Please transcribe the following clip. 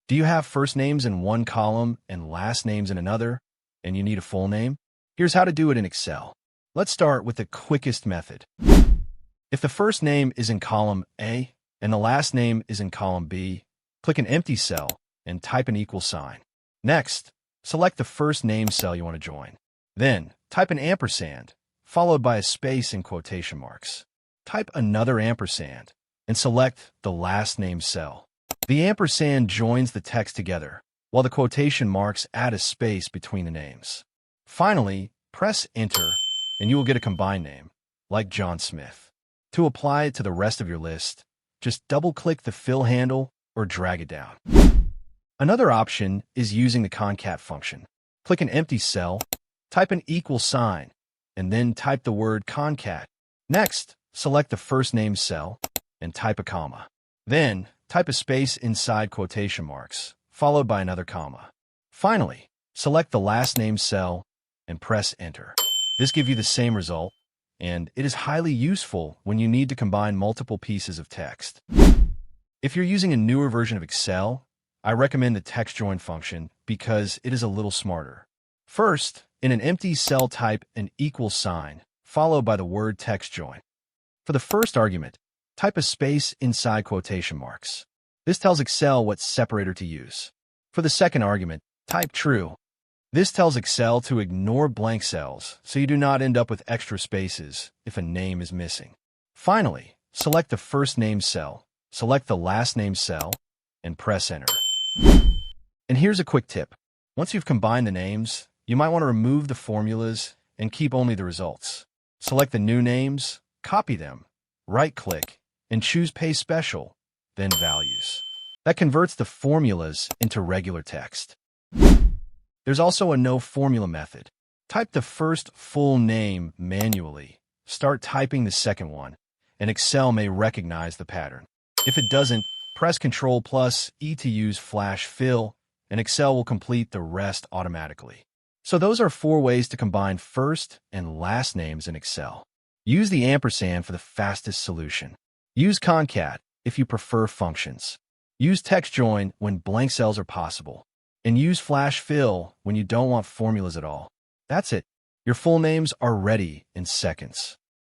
Do you have first names in one column and last names in another, and you need a full name? Here's how to do it in Excel. Let's start with the quickest method. If the first name is in column A and the last name is in column B, click an empty cell and type an equal sign. Next, select the first name cell you want to join. Then, type an ampersand, followed by a space in quotation marks. Type another ampersand and select the last name cell. The ampersand joins the text together, while the quotation marks add a space between the names. Finally, press Enter, and you will get a combined name, like John Smith. To apply it to the rest of your list, just double-click the fill handle or drag it down. Another option is using the CONCAT function. Click an empty cell, type an equal sign, and then type the word CONCAT. Next, select the first name cell and type a comma. Then, type a space inside quotation marks, followed by another comma. Finally, select the last name cell and press Enter. This gives you the same result, and it is highly useful when you need to combine multiple pieces of text. If you're using a newer version of Excel, I recommend the TEXTJOIN function because it is a little smarter. First, in an empty cell, type an equal sign, followed by the word TEXTJOIN. For the first argument, type a space inside quotation marks. This tells Excel what separator to use. For the second argument, type true. This tells Excel to ignore blank cells so you do not end up with extra spaces if a name is missing. Finally, select the first name cell, select the last name cell, and press Enter. And here's a quick tip. Once you've combined the names, you might want to remove the formulas and keep only the results. Select the new names, copy them, right-click, and choose Paste Special, then Values. That converts the formulas into regular text. There's also a no formula method. Type the first full name manually, start typing the second one, and Excel may recognize the pattern. If it doesn't, press Ctrl+E to use Flash Fill, and Excel will complete the rest automatically. So those are 4 ways to combine first and last names in Excel. Use the ampersand for the fastest solution. Use CONCAT if you prefer functions. Use TEXTJOIN when blank cells are possible. And use Flash Fill when you don't want formulas at all. That's it. Your full names are ready in seconds.